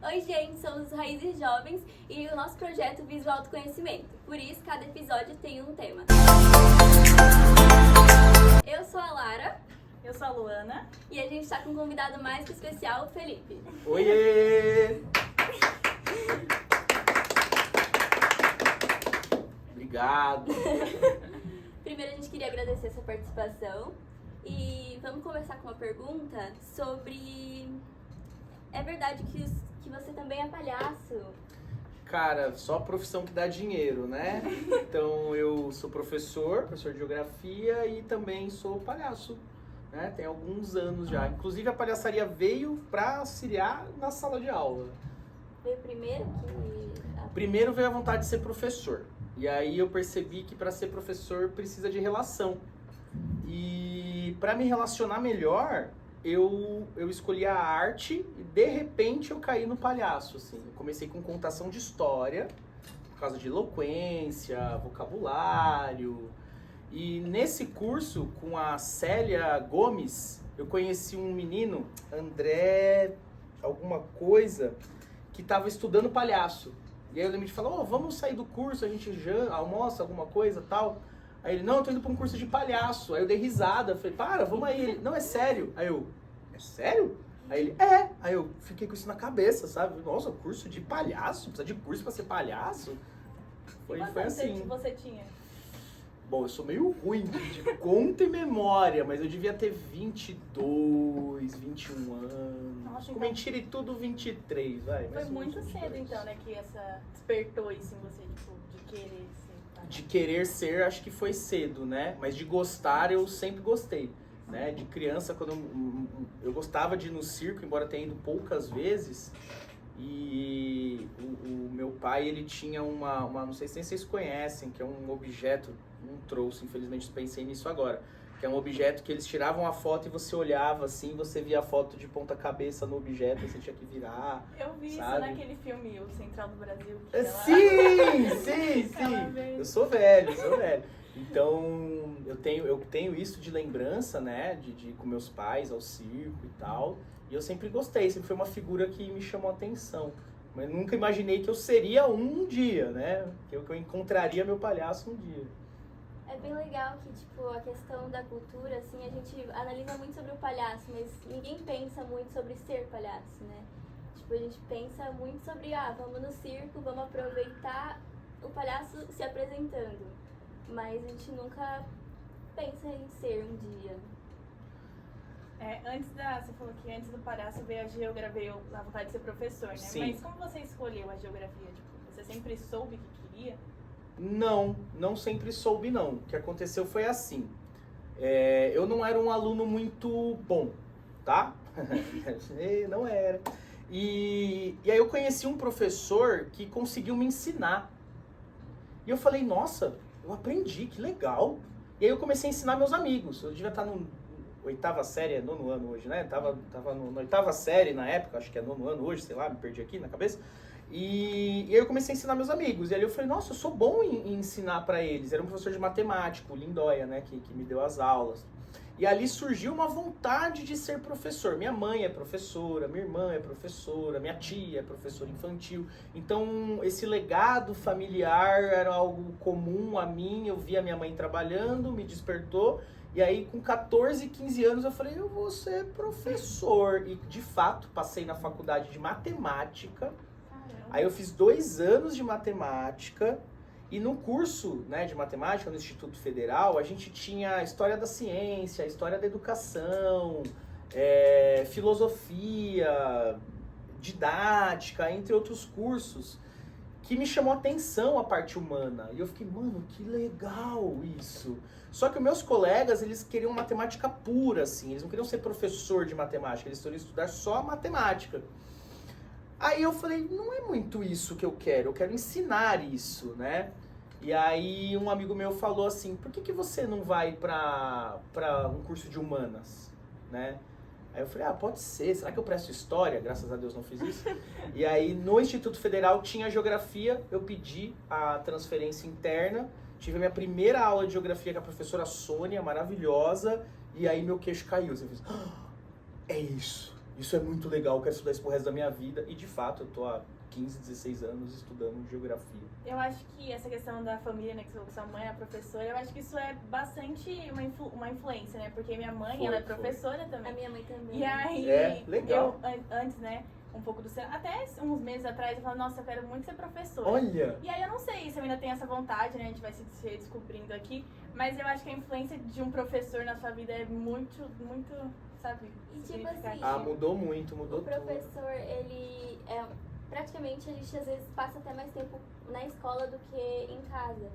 Oi, gente, somos os Raízes Jovens e o nosso projeto visa o autoconhecimento. Por isso, cada episódio tem um tema. Eu sou a Lara. Eu sou a Luana. E a gente está com um convidado mais que especial, o Felipe. Oiê! Obrigado. Primeiro, a gente queria agradecer a sua participação. E vamos começar com uma pergunta sobre... É verdade que você também é palhaço? Cara, só a profissão que dá dinheiro, né? Então eu sou professor de geografia e também sou palhaço, né? Tem alguns anos já. Inclusive a palhaçaria veio pra auxiliar na sala de aula. Veio primeiro que... Primeiro veio a vontade de ser professor. E aí eu percebi que para ser professor precisa de relação. E para me relacionar melhor, eu escolhi a arte e de repente eu caí no palhaço, assim. Eu comecei com contação de história, por causa de eloquência, vocabulário. E nesse curso, com a Célia Gomes, eu conheci um menino, André alguma coisa, que estava estudando palhaço. E aí eu lembro de falar, vamos sair do curso, a gente almoça alguma coisa tal. Aí ele, não, eu tô indo pra um curso de palhaço. Aí eu dei risada, falei, vamos aí. Ele, não, é sério. Aí eu, é sério? Aí ele, é. Aí eu fiquei com isso na cabeça, sabe? Nossa, curso de palhaço? Precisa de curso pra ser palhaço? Foi assim. Que você tinha? Bom, eu sou meio ruim de conta e memória, mas eu devia ter 22, 21 anos. Nossa, Com então... mentira e tudo, 23, vai. Foi muito cedo, então, né, que essa despertou isso em você, tipo, de querer ser. De querer ser, acho que foi cedo, né? Mas de gostar, eu sempre gostei, né? De criança, quando eu gostava de ir no circo, embora tenha ido poucas vezes. E o meu pai, ele tinha uma, não sei se vocês conhecem, que é um objeto, não trouxe, infelizmente pensei nisso agora, que é um objeto que eles tiravam a foto e você olhava assim, você via a foto de ponta cabeça no objeto, você tinha que virar. Eu vi sabe? isso naquele filme, O Central do Brasil. Que Sim! Eu sou velho. Então, eu tenho isso de lembrança, né, de ir com meus pais ao circo e tal. E eu sempre gostei, sempre foi uma figura que me chamou a atenção. Mas nunca imaginei que eu seria um dia, né? Que eu encontraria meu palhaço um dia. É bem legal que, tipo, a questão da cultura, assim, a gente analisa muito sobre o palhaço, mas ninguém pensa muito sobre ser palhaço, né? Tipo, a gente pensa muito sobre, vamos no circo, vamos aproveitar o palhaço se apresentando. Mas a gente nunca pensa em ser um dia. Você falou que antes do palhaço veio a vontade de ser professor, né? Sim. Mas como você escolheu a geografia? Tipo, você sempre soube que queria? Não sempre soube não. O que aconteceu foi assim. Eu não era um aluno muito bom, tá? Não era. E aí eu conheci um professor que conseguiu me ensinar. E eu falei, nossa, eu aprendi, que legal. E aí eu comecei a ensinar meus amigos. Eu devia estar no oitava série, é nono ano hoje, né? Tava na oitava série na época, acho que é nono ano hoje, sei lá, me perdi aqui na cabeça. E aí eu comecei a ensinar meus amigos. E aí eu falei, nossa, eu sou bom em ensinar pra eles. Era um professor de matemática, o Lindóia, né? Que me deu as aulas. E ali surgiu uma vontade de ser professor. Minha mãe é professora, minha irmã é professora, minha tia é professora infantil. Então, esse legado familiar era algo comum a mim. Eu via minha mãe trabalhando, me despertou. E aí, com 14, 15 anos, eu falei, eu vou ser professor. E, de fato, passei na faculdade de matemática. Caramba. Aí eu fiz 2 anos de matemática. E no curso, né, de matemática, no Instituto Federal, a gente tinha História da Ciência, História da Educação, Filosofia, Didática, entre outros cursos, que me chamou a atenção a parte humana. E eu fiquei, mano, que legal isso. Só que os meus colegas, eles queriam matemática pura, assim. Eles não queriam ser professor de matemática, eles queriam estudar só matemática. Aí eu falei, não é muito isso que eu quero ensinar isso, né? E aí um amigo meu falou assim, por que você não vai pra um curso de humanas, né? Aí eu falei, pode ser, será que eu presto história? Graças a Deus não fiz isso. E aí no Instituto Federal tinha geografia, eu pedi a transferência interna, tive a minha primeira aula de geografia com a professora Sônia, maravilhosa, e aí meu queixo caiu. Você fez, é isso. isso é muito legal, eu quero estudar isso pro resto da minha vida. E de fato, eu tô há 15, 16 anos estudando geografia. Eu acho que essa questão da família, né, que sua mãe é professora, eu acho que isso é bastante uma influência, né? Porque minha mãe, ela é professora A também. minha mãe também. E aí, legal. eu, antes, né, um pouco do céu, até uns meses atrás, eu falava, nossa, eu quero muito ser professora. Olha! E aí eu não sei se eu ainda tenho essa vontade, né, a gente vai se descobrindo aqui, mas eu acho que a influência de um professor na sua vida é muito, muito, sabe, E tipo significativa. assim, Mudou muito, mudou o tudo. professor, ele é... Praticamente a gente às vezes passa até mais tempo na escola do que em casa.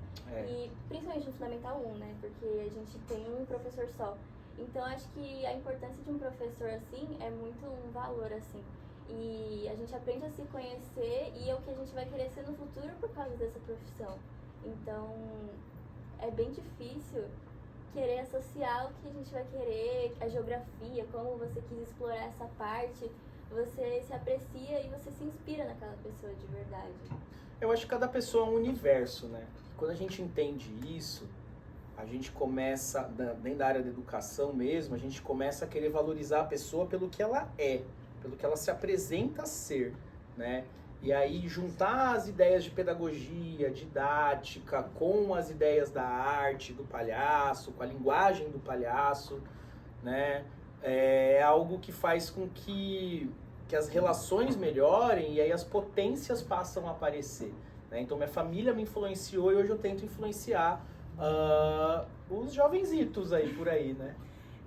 E principalmente no Fundamental 1, né? Porque a gente tem um professor só. Então acho que a importância de um professor assim é muito um valor assim. E a gente aprende a se conhecer e é o que a gente vai querer ser no futuro por causa dessa profissão. Então é bem difícil querer associar o que a gente vai querer, a geografia, como você quis explorar essa parte. Você se aprecia e você se inspira naquela pessoa de verdade. Eu acho que cada pessoa é um universo, né? Quando a gente entende isso, a gente começa, dentro da área da educação mesmo, a gente começa a querer valorizar a pessoa pelo que ela é, pelo que ela se apresenta a ser, né? E aí juntar as ideias de pedagogia, didática, com as ideias da arte, do palhaço, com a linguagem do palhaço, né? É algo que faz com que as relações melhorem e aí as potências passam a aparecer, né? Então minha família me influenciou e hoje eu tento influenciar os jovenzitos aí por aí, né?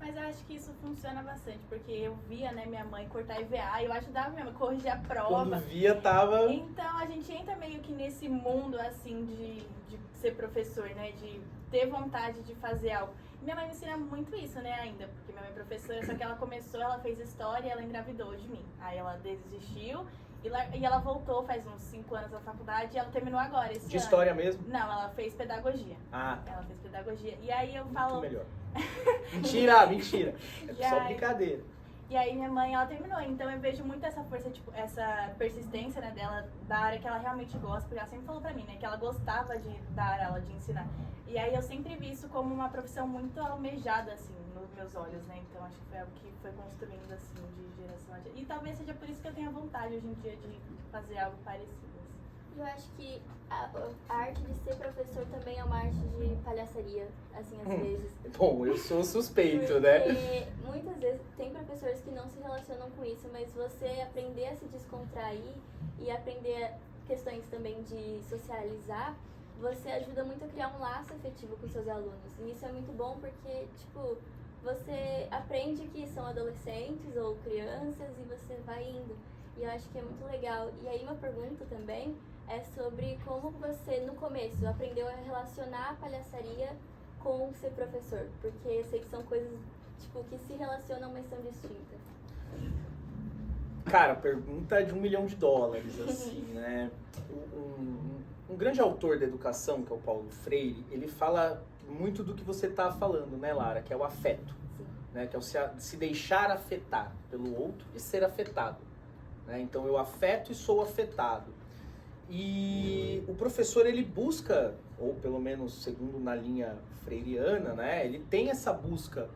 Mas eu acho que isso funciona bastante, porque eu via, né, minha mãe cortar EVA e eu ajudava minha mãe a corrigir a prova. Quando via, tava... Então a gente entra meio que nesse mundo, assim, de ser professor, né, de ter vontade de fazer algo. E minha mãe me ensina muito isso, né, ainda, porque minha mãe é professora, só que ela começou, ela fez história e ela engravidou de mim. Aí ela desistiu e ela voltou faz uns 5 anos na faculdade e ela terminou agora, esse De ano. história mesmo? Não, ela fez pedagogia. Ah, Ela fez pedagogia. E aí eu falo... muito melhor. Mentira, mentira. É só aí- brincadeira. E aí minha mãe, ela terminou, então eu vejo muito essa força, tipo, essa persistência, né, dela, da área que ela realmente gosta, porque ela sempre falou pra mim, né, que ela gostava da aula de ensinar. E aí eu sempre vi isso como uma profissão muito almejada, assim, nos meus olhos, né, então acho que foi algo que foi construindo, assim, de geração a geração. E talvez seja por isso que eu tenha vontade hoje em dia de fazer algo parecido, assim. Eu acho que a arte de ser professor também é uma arte de palhaçaria, assim, às vezes. Bom, eu sou suspeito, né? Porque muitas vezes tem professores que não se relacionam com isso, mas você aprender a se descontrair e aprender questões também de socializar, você ajuda muito a criar um laço afetivo com seus alunos. E isso é muito bom porque, tipo, você aprende que são adolescentes ou crianças e você vai indo. E eu acho que é muito legal. E aí uma pergunta também é sobre como você, no começo, aprendeu a relacionar a palhaçaria com ser professor. Porque eu sei que são coisas, tipo, que se relacionam, mas são distintas. Cara, pergunta de $1 milhão, assim, né? Um grande autor da educação, que é o Paulo Freire, ele fala muito do que você tá falando, né, Lara? Que é o afeto, Sim. né? Que é o se deixar afetar pelo outro e ser afetado, né? Então, eu afeto e sou afetado. E o professor, ele busca, ou pelo menos segundo na linha freiriana, né? Ele tem essa busca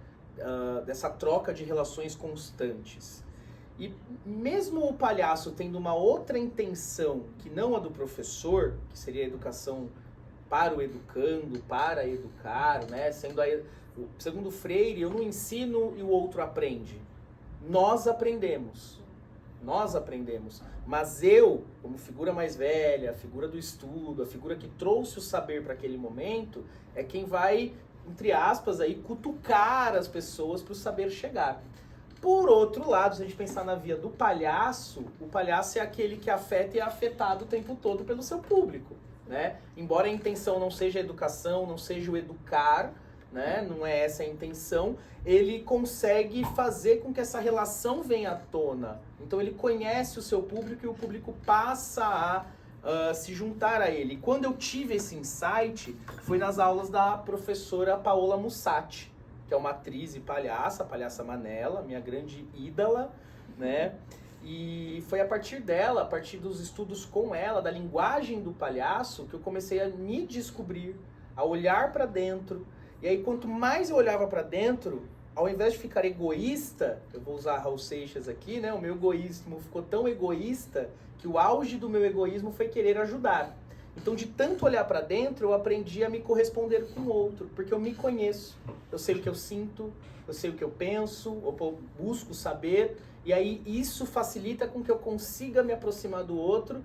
dessa troca de relações constantes. E mesmo o palhaço tendo uma outra intenção que não a do professor, que seria a educação para o educando, para educar, né? Segundo Freire, eu não ensino e o outro aprende. Nós aprendemos. Mas eu, como figura mais velha, a figura do estudo, a figura que trouxe o saber para aquele momento, é quem vai, entre aspas, aí, cutucar as pessoas para o saber chegar. Por outro lado, se a gente pensar na via do palhaço, o palhaço é aquele que afeta e é afetado o tempo todo pelo seu público, né? Embora a intenção não seja a educação, não seja o educar, né? Não é essa a intenção, ele consegue fazer com que essa relação venha à tona. Então ele conhece o seu público e o público passa a se juntar a ele. E quando eu tive esse insight, foi nas aulas da professora Paola Mussatti, que é uma atriz e palhaça, Palhaça Manela, minha grande ídola, né? E foi a partir dela, a partir dos estudos com ela, da linguagem do palhaço, que eu comecei a me descobrir, a olhar para dentro. E aí, quanto mais eu olhava para dentro, ao invés de ficar egoísta, eu vou usar Raul Seixas aqui, né? O meu egoísmo ficou tão egoísta que o auge do meu egoísmo foi querer ajudar. Então, de tanto olhar para dentro, eu aprendi a me corresponder com o outro, porque eu me conheço. Eu sei o que eu sinto, eu sei o que eu penso, eu busco saber, e aí isso facilita com que eu consiga me aproximar do outro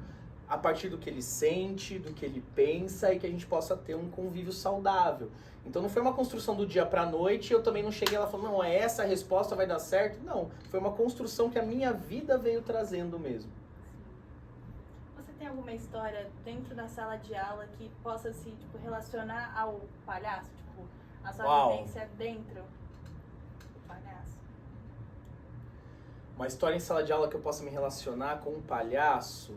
a partir do que ele sente, do que ele pensa, e que a gente possa ter um convívio saudável. Então não foi uma construção do dia para a noite, eu também não cheguei lá falando, não, é essa a resposta, vai dar certo. Não, foi uma construção que a minha vida veio trazendo mesmo. Tem alguma história dentro da sala de aula que possa se relacionar ao palhaço? Tipo, a sua vivência dentro do palhaço? Uma história em sala de aula que eu possa me relacionar com um palhaço?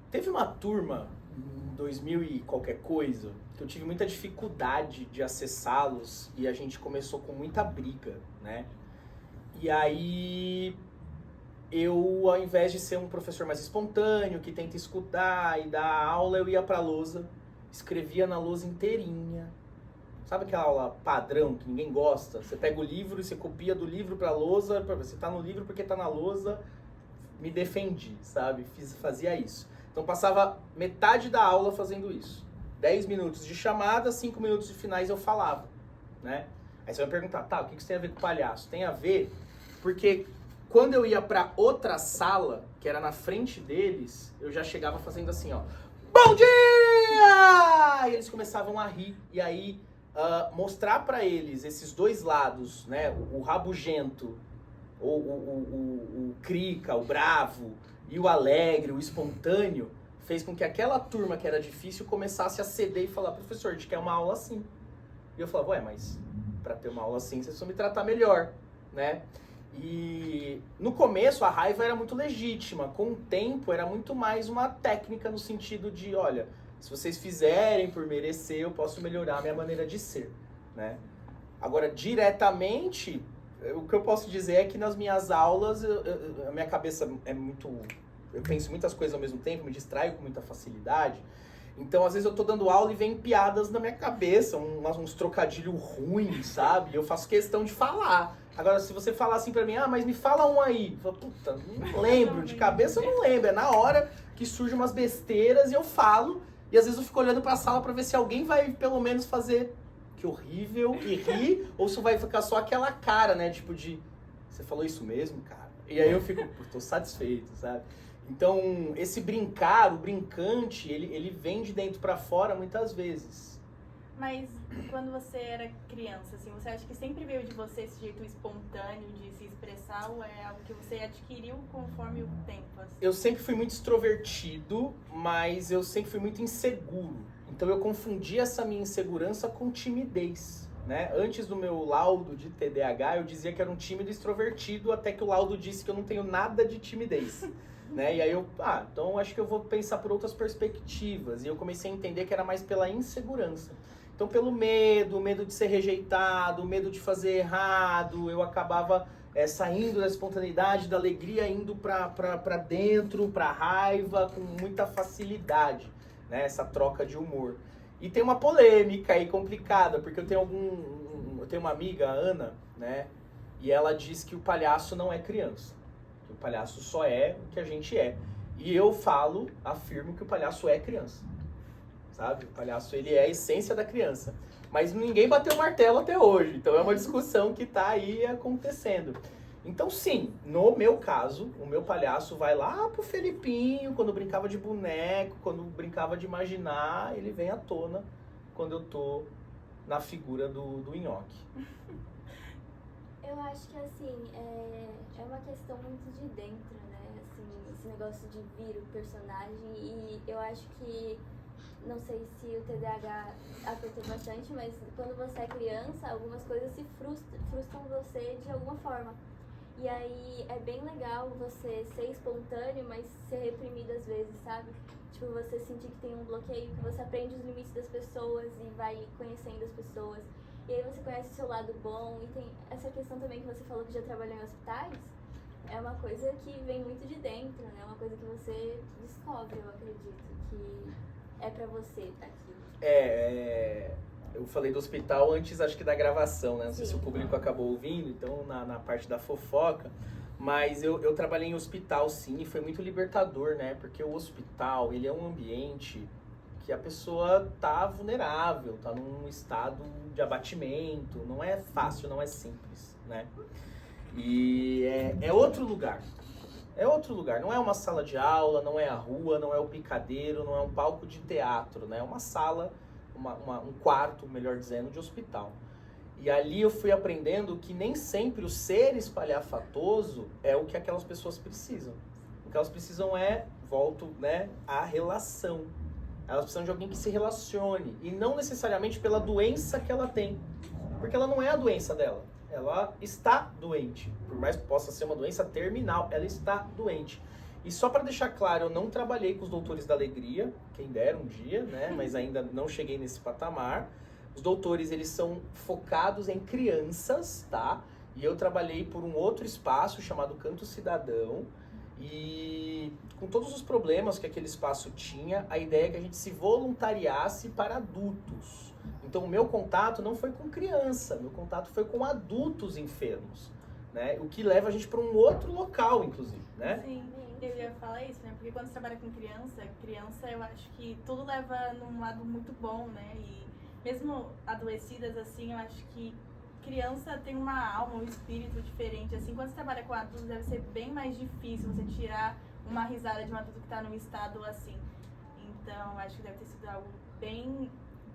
Teve uma turma, em 2000 e qualquer coisa, que eu tive muita dificuldade de acessá-los e a gente começou com muita briga, né? E aí... eu, ao invés de ser um professor mais espontâneo, que tenta escutar e dar aula, eu ia pra lousa, escrevia na lousa inteirinha. Sabe aquela aula padrão que ninguém gosta? Você pega o livro e você copia do livro pra lousa, você tá no livro porque tá na lousa, me defendi, sabe? Fazia isso. Então passava metade da aula fazendo isso. 10 minutos de chamada, 5 minutos de finais eu falava, né? Aí você vai perguntar, tá, o que isso tem a ver com palhaço? Tem a ver porque... quando eu ia pra outra sala, que era na frente deles, eu já chegava fazendo assim, ó. Bom dia! E eles começavam a rir. E aí, mostrar pra eles esses dois lados, né? O rabugento, o crica, o bravo, e o alegre, o espontâneo, fez com que aquela turma que era difícil começasse a ceder e falar, professor, a gente quer uma aula assim. E eu falava, ué, mas pra ter uma aula assim, vocês precisam me tratar melhor, né? E no começo a raiva era muito legítima, com o tempo era muito mais uma técnica no sentido de, olha, se vocês fizerem por merecer, eu posso melhorar a minha maneira de ser, né? Agora, diretamente, o que eu posso dizer é que nas minhas aulas, a minha cabeça é muito... eu penso muitas coisas ao mesmo tempo, me distraio com muita facilidade. Então, às vezes eu tô dando aula e vem piadas na minha cabeça, uns trocadilhos ruins, sabe? Eu faço questão de falar. Agora, se você falar assim pra mim, mas me fala um aí. Eu falo, puta, não lembro, de cabeça eu não lembro. É na hora que surgem umas besteiras e eu falo. E às vezes eu fico olhando pra sala pra ver se alguém vai pelo menos fazer que horrível e rir. Ou se vai ficar só aquela cara, né? Tipo de, você falou isso mesmo, cara? E aí eu fico, tô satisfeito, sabe? Então, esse brincar, o brincante, ele vem de dentro pra fora muitas vezes. Mas quando você era criança, assim, você acha que sempre veio de você esse jeito espontâneo de se expressar ou é algo que você adquiriu conforme o tempo? Assim? Eu sempre fui muito extrovertido, mas eu sempre fui muito inseguro. Então eu confundi essa minha insegurança com timidez, né? Antes do meu laudo de TDAH, eu dizia que era um tímido extrovertido, até que o laudo disse que eu não tenho nada de timidez. Né? E aí eu, então acho que eu vou pensar por outras perspectivas. E eu comecei a entender que era mais pela insegurança. Então pelo medo, o medo de ser rejeitado, o medo de fazer errado, eu acabava saindo da espontaneidade, da alegria, indo pra dentro, pra raiva, com muita facilidade, né? Essa troca de humor. E tem uma polêmica aí complicada, porque eu tenho eu tenho uma amiga, a Ana, né? E ela diz que o palhaço não é criança. Que o palhaço só é o que a gente é. E eu afirmo que o palhaço é criança. Sabe? O palhaço, ele é a essência da criança. Mas ninguém bateu o martelo até hoje. Então é uma discussão que tá aí acontecendo. Então sim, no meu caso, o meu palhaço vai lá pro Felipinho, quando brincava de boneco, quando brincava de imaginar, ele vem à tona quando eu tô na figura do nhoque. Eu acho que, assim, é uma questão muito de dentro, né? Assim, esse negócio de vir o personagem. E eu acho que, não sei se o TDAH afetou bastante, mas quando você é criança, algumas coisas se frustram você de alguma forma. E aí é bem legal você ser espontâneo, mas ser reprimido às vezes, sabe? Tipo, você sentir que tem um bloqueio, que você aprende os limites das pessoas e vai conhecendo as pessoas. E aí você conhece o seu lado bom, e tem essa questão também que você falou que já trabalhou em hospitais, é uma coisa que vem muito de dentro, né? É uma coisa que você descobre, eu acredito, que é pra você aquilo. eu falei do hospital antes, acho que da gravação, né? Não sei Sim. se o público acabou ouvindo, então na parte da fofoca. Mas eu trabalhei em hospital, sim, e foi muito libertador, né? Porque o hospital, ele é um ambiente que a pessoa tá vulnerável, tá num estado de abatimento, não é fácil, não é simples, né? E é outro lugar. É outro lugar, não é uma sala de aula, não é a rua, não é o picadeiro, não é um palco de teatro, né? É uma sala, um quarto, melhor dizendo, de hospital. E ali eu fui aprendendo que nem sempre o ser espalhafatoso é o que aquelas pessoas precisam. O que elas precisam volto, né, à relação. Elas precisam de alguém que se relacione, e não necessariamente pela doença que ela tem. Porque ela não é a doença dela. Ela está doente. Por mais que possa ser uma doença terminal, ela está doente. E só para deixar claro, eu não trabalhei com os doutores da alegria, quem dera um dia, né? Mas ainda não cheguei nesse patamar. Os doutores, eles são focados em crianças, tá? E eu trabalhei por um outro espaço chamado Canto Cidadão. E com todos os problemas que aquele espaço tinha, a ideia é que a gente se voluntariasse para adultos. Então o meu contato não foi com criança, meu contato foi com adultos enfermos, né? O que leva a gente para um outro local, inclusive, né? Sim, eu ia falar isso, né? Porque quando você trabalha com criança eu acho que tudo leva num lado muito bom, né? E mesmo adoecidas, assim, eu acho que criança tem uma alma, um espírito diferente, assim. Quando você trabalha com adultos, deve ser bem mais difícil você tirar uma risada de um adulto que tá num estado assim. Então, acho que deve ter sido algo bem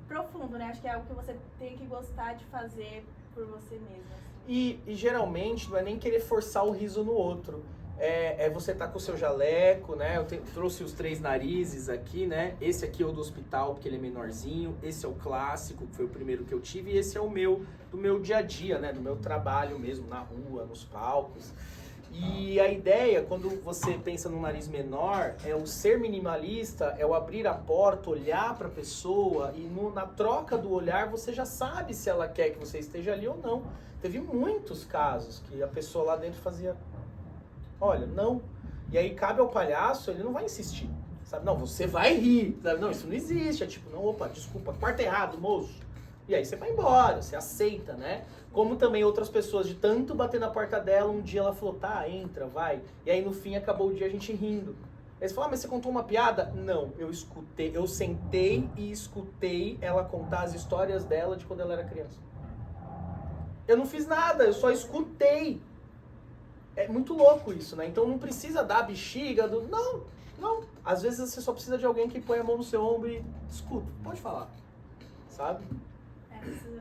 profundo, né? Acho que é algo que você tem que gostar de fazer por você mesmo. Assim. E geralmente não é nem querer forçar o riso no outro. É você tá com o seu jaleco, né? Eu trouxe os 3 narizes aqui, né? Esse aqui é o do hospital, porque ele é menorzinho. Esse é o clássico, que foi o primeiro que eu tive. E esse é o meu, do meu dia a dia, né? Do meu trabalho mesmo, na rua, nos palcos. E a ideia, quando você pensa num nariz menor, é o ser minimalista, é o abrir a porta, olhar para a pessoa e na troca do olhar você já sabe se ela quer que você esteja ali ou não. Teve muitos casos que a pessoa lá dentro fazia, olha, não. E aí cabe ao palhaço, ele não vai insistir, sabe? Não, você vai rir, sabe? Não, isso não existe. É tipo, não, opa, desculpa, quarto errado, moço. E aí você vai embora, você aceita, né? Como também outras pessoas, de tanto bater na porta dela, um dia ela falou, tá, entra, vai. E aí no fim acabou o dia a gente rindo. Aí você falou, mas você contou uma piada? Não, eu escutei, eu sentei e escutei ela contar as histórias dela de quando ela era criança. Eu não fiz nada, eu só escutei. É muito louco isso, né? Então não precisa dar bexiga, não. Às vezes você só precisa de alguém que põe a mão no seu ombro e escuta, pode falar, sabe?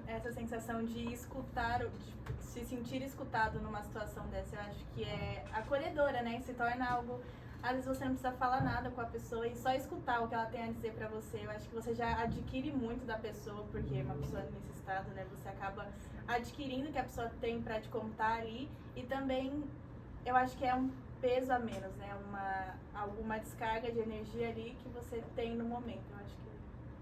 Essa sensação de escutar, de se sentir escutado numa situação dessa, eu acho que é acolhedora, né? Se torna algo, às vezes você não precisa falar nada com a pessoa e só escutar o que ela tem a dizer pra você. Eu acho que você já adquire muito da pessoa, porque uma pessoa nesse estado, né? Você acaba adquirindo o que a pessoa tem pra te contar ali e também eu acho que é um peso a menos, né? Alguma descarga de energia ali que você tem no momento, eu acho que...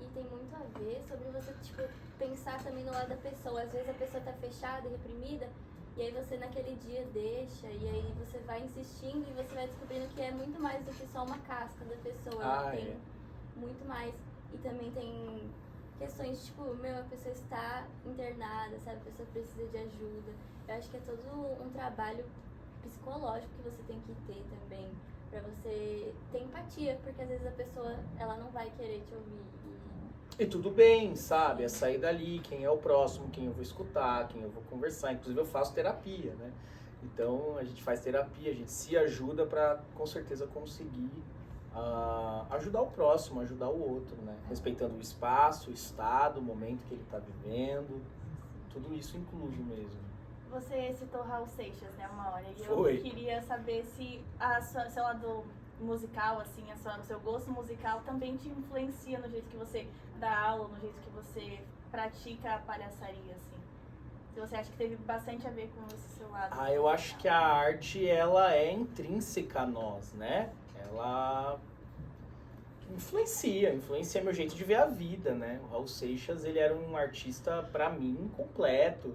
E tem muito a ver sobre você, tipo, pensar também no lado da pessoa. Às vezes a pessoa tá fechada, reprimida, e aí você naquele dia deixa, e aí você vai insistindo e você vai descobrindo que é muito mais do que só uma casca da pessoa. Ela tem muito mais. E também tem questões, tipo, a pessoa está internada, sabe? A pessoa precisa de ajuda. Eu acho que é todo um trabalho psicológico que você tem que ter também, pra você ter empatia, porque às vezes a pessoa, ela não vai querer te ouvir. E tudo bem, sabe? É sair dali, quem é o próximo, quem eu vou escutar, quem eu vou conversar. Inclusive eu faço terapia, né? Então a gente faz terapia, a gente se ajuda pra com certeza conseguir ajudar o próximo, ajudar o outro, né? Respeitando o espaço, o estado, o momento que ele tá vivendo. Tudo isso incluso mesmo. Você citou Raul Seixas, né, uma hora, e Foi. eu queria saber se seu lado musical, assim, o seu gosto musical também te influencia no jeito que você dá aula, no jeito que você pratica a palhaçaria, assim. Se você acha que teve bastante a ver com esse seu lado. Eu acho que a arte, ela é intrínseca a nós, né? Ela influencia meu jeito de ver a vida, né? O Raul Seixas, ele era um artista, pra mim, completo.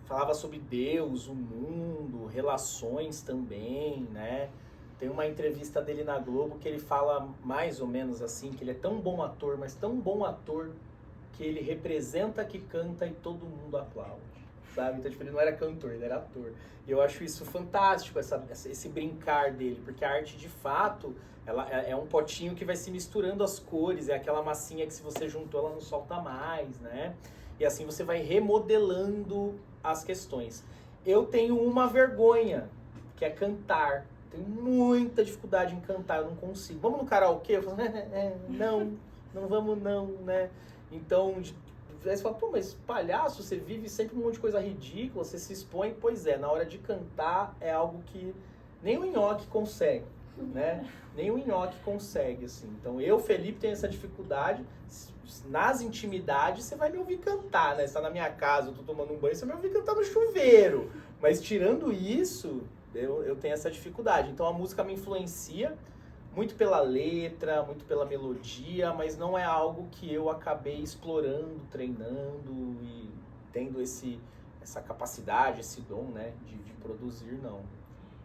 Falava sobre Deus, o mundo, relações também, né? Tem uma entrevista dele na Globo que ele fala mais ou menos assim, que ele é tão bom ator, mas tão bom ator, que ele representa, que canta e todo mundo aplaude, sabe? Então, tipo, ele não era cantor, ele era ator. E eu acho isso fantástico, esse brincar dele, porque a arte, de fato, ela é um potinho que vai se misturando as cores, é aquela massinha que se você juntou, ela não solta mais, né? E assim você vai remodelando as questões. Eu tenho uma vergonha, que é cantar. Tenho muita dificuldade em cantar, eu não consigo. Vamos no karaokê? Eu falo, não vamos não, né? Então, aí você fala, pô, mas palhaço, você vive sempre um monte de coisa ridícula, você se expõe. Pois é, na hora de cantar é algo que nem o Nhoque consegue, né? Nem o Nhoque consegue, assim. Então, eu, Felipe, tenho essa dificuldade. Nas intimidades, você vai me ouvir cantar, né? Você tá na minha casa, eu tô tomando um banho, você vai me ouvir cantar no chuveiro. Mas tirando isso, eu tenho essa dificuldade. Então, a música me influencia muito pela letra, muito pela melodia, mas não é algo que eu acabei explorando, treinando e tendo essa capacidade, esse dom, né, de produzir, não.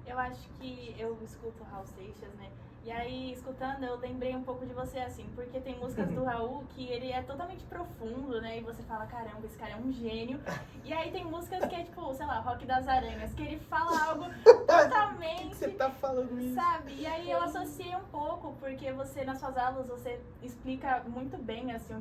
Eu acho que eu escuto Raul Seixas, né? E aí, escutando, eu lembrei um pouco de você, assim, porque tem músicas do Raul que ele é totalmente profundo, né? E você fala, caramba, esse cara é um gênio. E aí tem músicas que é tipo, sei lá, Rock das Aranhas, que ele fala algo totalmente... Por que você tá falando isso? Sabe? E aí eu associei um pouco, porque você, nas suas aulas, você explica muito bem, assim,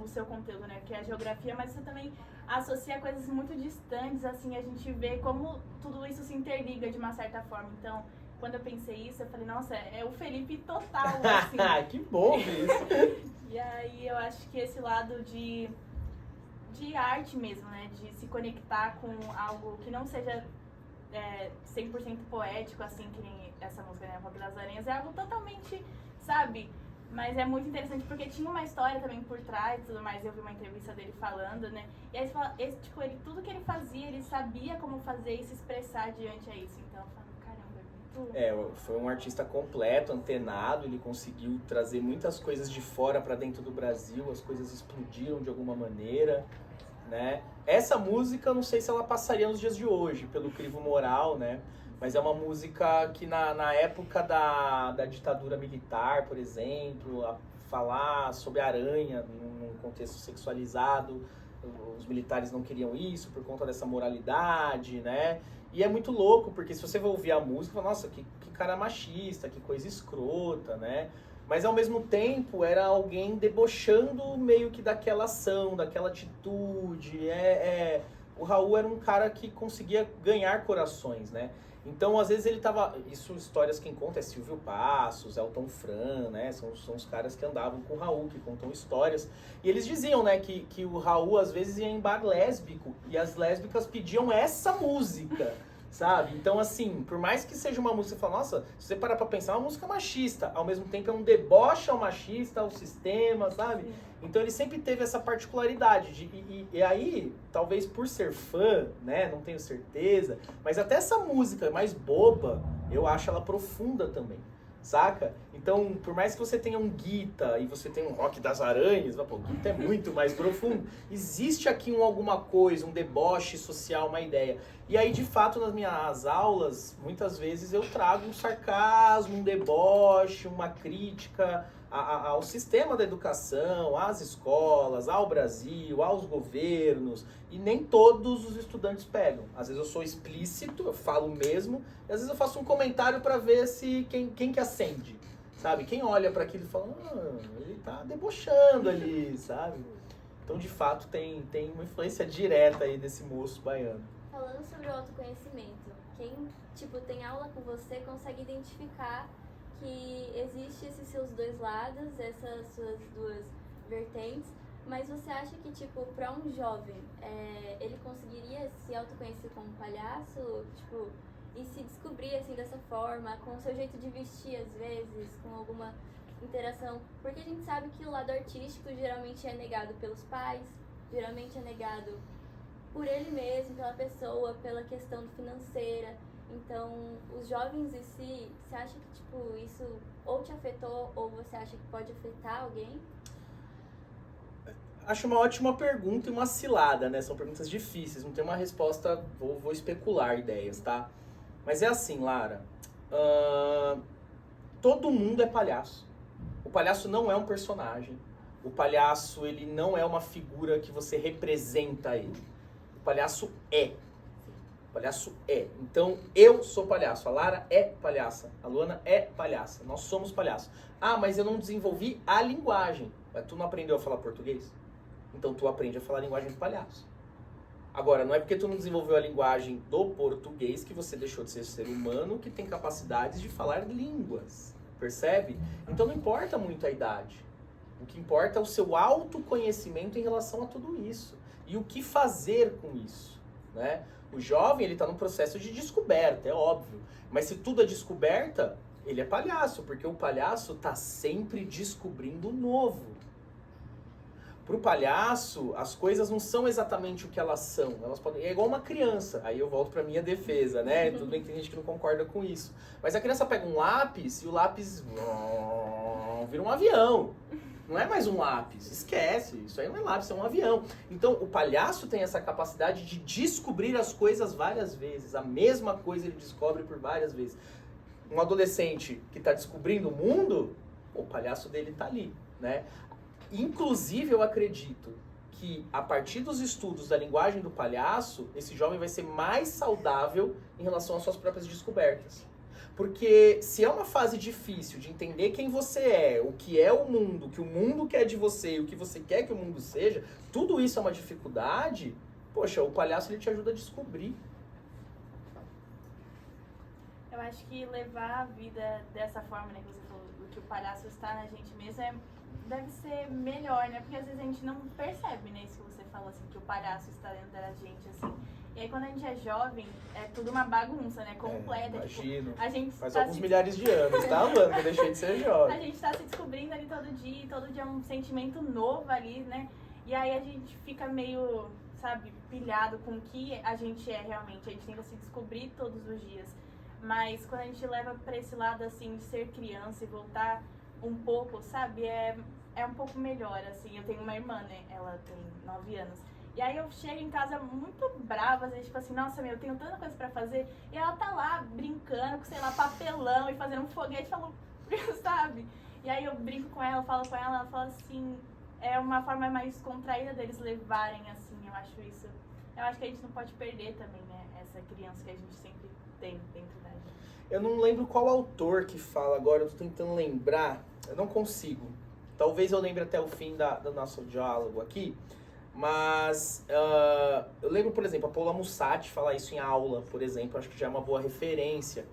o seu conteúdo, né? Que é a geografia, mas você também associa coisas muito distantes, assim, a gente vê como tudo isso se interliga de uma certa forma. Então, quando eu pensei isso, eu falei, nossa, é o Felipe total, assim. Que bom isso. E aí eu acho que esse lado de arte mesmo, né? De se conectar com algo que não seja 100% poético, assim, que nem essa música, né? Rock das Aranhas, é algo totalmente, sabe? Mas é muito interessante porque tinha uma história também por trás e tudo mais. Eu vi uma entrevista dele falando, né? E aí você fala, tudo que ele fazia, ele sabia como fazer e se expressar diante a isso. Então eu falo, foi um artista completo, antenado, ele conseguiu trazer muitas coisas de fora para dentro do Brasil, as coisas explodiram de alguma maneira, né? Essa música, não sei se ela passaria nos dias de hoje, pelo crivo moral, né? Mas é uma música que na época da ditadura militar, por exemplo, a falar sobre a aranha num contexto sexualizado, os militares não queriam isso por conta dessa moralidade, né? E é muito louco, porque se você vai ouvir a música, fala, nossa, que cara machista, que coisa escrota, né? Mas ao mesmo tempo era alguém debochando meio que daquela ação, daquela atitude. O Raul era um cara que conseguia ganhar corações, né? Então, às vezes ele tava... Isso, histórias quem conta é Silvio Passos, Elton Fran, né? São os caras que andavam com o Raul, que contam histórias. E eles diziam, né, que o Raul, às vezes, ia em bar lésbico. E as lésbicas pediam essa música, sabe? Então, assim, por mais que seja uma música... Você fala, nossa, se você parar pra pensar, é uma música machista. Ao mesmo tempo, é um deboche ao machista, ao sistema, sabe? Sim. Então, ele sempre teve essa particularidade. E aí, talvez por ser fã, né? Não tenho certeza. Mas até essa música mais boba, eu acho ela profunda também. Saca? Então, por mais que você tenha um Guita e você tenha um Rock das Aranhas, pô, o Guita é muito mais profundo. Existe aqui alguma coisa, um deboche social, uma ideia. E aí, de fato, nas minhas aulas, muitas vezes eu trago um sarcasmo, um deboche, uma crítica ao sistema da educação, às escolas, ao Brasil, aos governos, e nem todos os estudantes pegam. Às vezes eu sou explícito, eu falo mesmo, e às vezes eu faço um comentário para ver se quem que acende, sabe? Quem olha para aquilo e fala, ele tá debochando ali, sabe? Então, de fato, tem uma influência direta aí desse moço baiano. Falando sobre o autoconhecimento, quem, tem aula com você consegue identificar que existe esses seus dois lados, essas suas duas vertentes, mas você acha que, para um jovem, ele conseguiria se autoconhecer como palhaço, e se descobrir, assim, dessa forma, com o seu jeito de vestir, às vezes, com alguma interação? Porque a gente sabe que o lado artístico geralmente é negado pelos pais, geralmente é negado por ele mesmo, pela pessoa, pela questão financeira. Então, os jovens em si, você acha que, isso ou te afetou, ou você acha que pode afetar alguém? Acho uma ótima pergunta e uma cilada, né? São perguntas difíceis, não tem uma resposta, vou especular ideias, tá? Mas é assim, Lara, todo mundo é palhaço. O palhaço não é um personagem. o palhaço, ele não é uma figura que você representa ele. O palhaço é. O palhaço é. Então, eu sou palhaço. A Lara é palhaça. A Luana é palhaça. Nós somos palhaços. Ah, mas eu não desenvolvi a linguagem. Mas tu não aprendeu a falar português? Então, tu aprende a falar a linguagem do palhaço. Agora, não é porque tu não desenvolveu a linguagem do português que você deixou de ser ser humano que tem capacidades de falar línguas. Percebe? Então, não importa muito a idade. O que importa é o seu autoconhecimento em relação a tudo isso. E o que fazer com isso, né? O jovem, ele está num processo de descoberta, é óbvio. Mas se tudo é descoberta, ele é palhaço, porque o palhaço está sempre descobrindo o novo. Para o palhaço, as coisas não são exatamente o que elas são. Elas podem... É igual uma criança. Aí eu volto para minha defesa, né? Tudo bem que tem gente que não concorda com isso. Mas a criança pega um lápis e o lápis vira um avião. Não é mais um lápis, esquece, isso aí não é lápis, é um avião. Então, o palhaço tem essa capacidade de descobrir as coisas várias vezes. A mesma coisa ele descobre por várias vezes. Um adolescente que está descobrindo o mundo, o palhaço dele está ali, né? Inclusive, eu acredito que, a partir dos estudos da linguagem do palhaço, esse jovem vai ser mais saudável em relação às suas próprias descobertas. Porque se é uma fase difícil de entender quem você é, o que é o mundo, o que o mundo quer de você e o que você quer que o mundo seja, tudo isso é uma dificuldade, poxa, o palhaço ele te ajuda a descobrir. Eu acho que levar a vida dessa forma, né, que você falou, do que o palhaço está na gente mesmo, deve ser melhor, né? Porque às vezes a gente não percebe, né, isso que você falou, assim, que o palhaço está dentro da gente, assim. E aí quando a gente é jovem, é tudo uma bagunça, né? Completa. Imagino. Tipo, a gente faz tá alguns milhares de anos, tá, Luana? Que eu deixei de ser jovem. A gente tá se descobrindo ali todo dia é um sentimento novo ali, né? E aí a gente fica meio, sabe, pilhado com o que a gente é realmente. A gente tenta se descobrir todos os dias. Mas quando a gente leva pra esse lado, assim, de ser criança e voltar um pouco, sabe? É um pouco melhor, assim. Eu tenho uma irmã, né? Ela tem 9 anos. E aí eu chego em casa muito brava, às vezes, tipo assim, nossa, eu tenho tanta coisa pra fazer. E ela tá lá brincando com, sei lá, papelão e fazendo um foguete, falou, sabe? E aí eu brinco com ela, falo com ela fala assim, é uma forma mais contraída deles levarem, assim, eu acho isso. Eu acho que a gente não pode perder também, né, essa criança que a gente sempre tem dentro da gente. Eu não lembro qual autor que fala agora, eu tô tentando lembrar, eu não consigo. Talvez eu lembre até o fim do nosso diálogo aqui. Mas eu lembro, por exemplo, a Paula Mussatti falar isso em aula, por exemplo, acho que já é uma boa referência,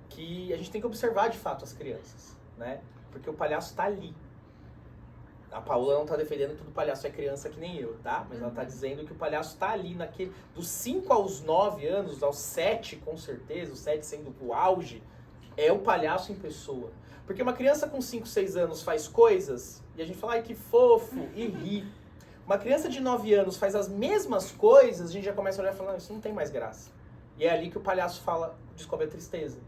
que a gente tem que observar de fato as crianças, né? Porque o palhaço tá ali. A Paula não tá defendendo que todo palhaço é criança que nem eu, tá? Mas ela tá dizendo que o palhaço tá ali naquele... Dos 5 aos 9 anos, aos 7 com certeza, o 7 sendo o auge, é o palhaço em pessoa. Porque uma criança com 5, 6 anos faz coisas e a gente fala, ai que fofo, e ri. Uma criança de 9 anos faz as mesmas coisas, a gente já começa a olhar e falar, isso não tem mais graça. E é ali que o palhaço fala, descobre a tristeza.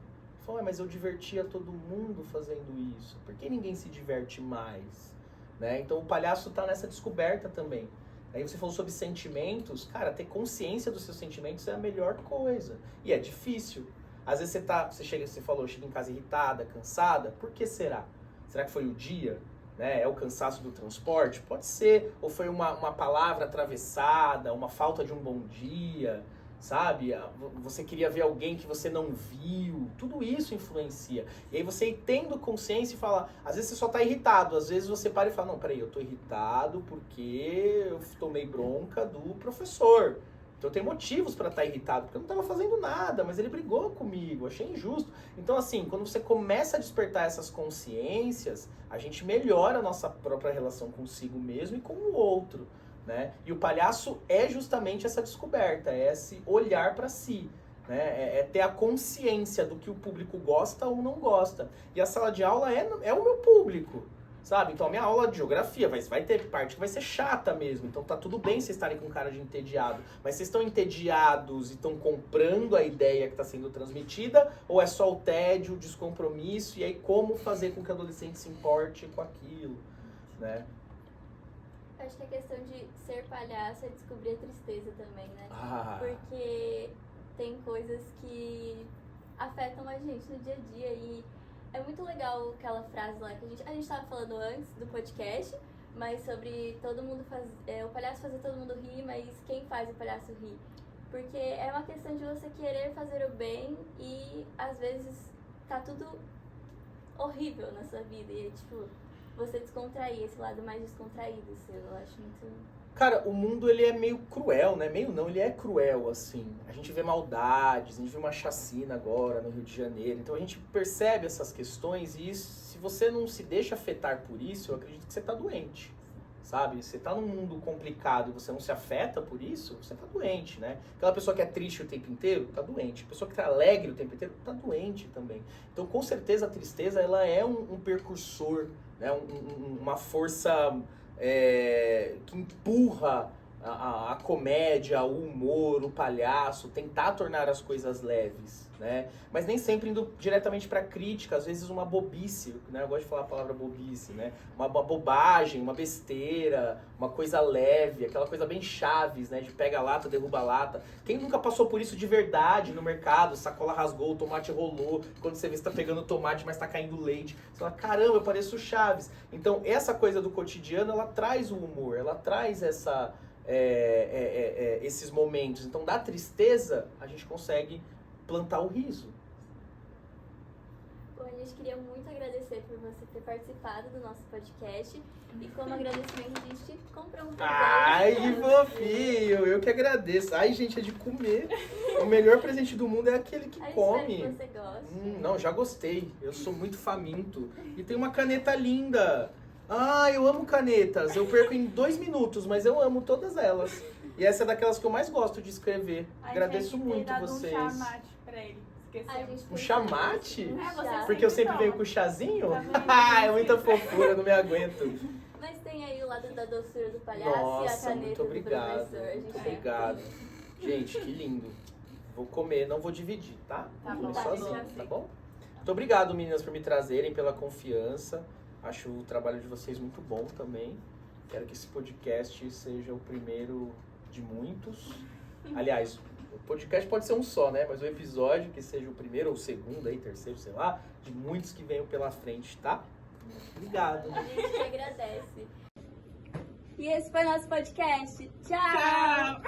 Fala, mas eu divertia todo mundo fazendo isso. Por que ninguém se diverte mais? Né? Então o palhaço está nessa descoberta também. Aí você falou sobre sentimentos. Cara, ter consciência dos seus sentimentos é a melhor coisa. E é difícil. Às vezes você falou, chega em casa irritada, cansada. Por que será? Será que foi o dia? Né? É o cansaço do transporte? Pode ser. Ou foi uma palavra atravessada, uma falta de um bom dia, sabe? Você queria ver alguém que você não viu. Tudo isso influencia. E aí você tendo consciência e fala... Às vezes você só tá irritado. Às vezes você para e fala, não, peraí, eu tô irritado porque eu tomei bronca do professor. Então eu tenho motivos para estar irritado, porque eu não estava fazendo nada, mas ele brigou comigo, achei injusto. Então assim, quando você começa a despertar essas consciências, a gente melhora a nossa própria relação consigo mesmo e com o outro, né? E o palhaço é justamente essa descoberta, é esse olhar para si, né? É ter a consciência do que o público gosta ou não gosta. E a sala de aula é o meu público. Sabe? Então a minha aula de geografia vai ter parte que vai ser chata mesmo. Então tá tudo bem vocês estarem com cara de entediado. Mas vocês estão entediados e estão comprando a ideia que está sendo transmitida? Ou é só o tédio, o descompromisso? E aí como fazer com que o adolescente se importe com aquilo? Né? Acho que a questão de ser palhaço é descobrir a tristeza também, né? Porque tem coisas que afetam a gente no dia a dia e... É muito legal aquela frase lá que a gente tava falando antes do podcast, mas sobre todo mundo o palhaço fazer todo mundo rir, mas quem faz o palhaço rir? Porque é uma questão de você querer fazer o bem e às vezes tá tudo horrível na sua vida e tipo, você descontrair, esse lado mais descontraído seu, eu acho muito... Cara, o mundo ele é meio cruel, né? Meio não, ele é cruel, assim. A gente vê maldades, a gente vê uma chacina agora no Rio de Janeiro. Então a gente percebe essas questões e se você não se deixa afetar por isso, eu acredito que você tá doente, sabe? Você tá num mundo complicado e você não se afeta por isso, você tá doente, né? Aquela pessoa que é triste o tempo inteiro, tá doente. A pessoa que tá alegre o tempo inteiro, tá doente também. Então, com certeza, a tristeza, ela é um percursor, né? Uma força... que empurra a comédia, o humor, o palhaço, tentar tornar as coisas leves, né? Mas nem sempre indo diretamente para crítica, às vezes uma bobice, né? Eu gosto de falar a palavra bobice, né? Uma bobagem, uma besteira, uma coisa leve, aquela coisa bem Chaves, né? De pega a lata, derruba a lata. Quem nunca passou por isso de verdade no mercado? Sacola rasgou, o tomate rolou, quando você vê você tá pegando tomate, mas tá caindo leite. Você fala, caramba, eu pareço Chaves. Então, essa coisa do cotidiano, ela traz o humor, ela traz esses momentos. Então, da tristeza, a gente consegue plantar o riso. Bom, a gente queria muito agradecer por você ter participado do nosso podcast. E como agradecimento, a gente comprou um presente. Ai, que fofinho! Eu que agradeço. Ai, gente, é de comer. O melhor presente do mundo é aquele que come. Espero que você goste. Não, já gostei. Eu sou muito faminto. E tem uma caneta linda. Ah, eu amo canetas. Eu perco em 2 minutos, mas eu amo todas elas. E essa é daquelas que eu mais gosto de escrever. Agradeço muito vocês. Um chamate pra ele. Esqueceu. Um chamate? Você Porque eu sempre venho com o chazinho? Ah, é muita fofura, não me aguento. Mas tem aí o lado da doçura do palhaço Nossa, e a caneta muito obrigado. do professor. A gente Obrigado. Gente, que lindo. Vou comer, não vou dividir, tá? Tá Vou bom, comer tá sozinho, bom. tá bom? Muito obrigado, meninas, por me trazerem, pela confiança. Acho o trabalho de vocês muito bom também. Quero que esse podcast seja o primeiro de muitos. Aliás, o podcast pode ser um só, né? Mas o episódio que seja o primeiro ou o segundo, aí, terceiro, sei lá, de muitos que venham pela frente, tá? Obrigado. A gente que agradece. E esse foi nosso podcast. Tchau!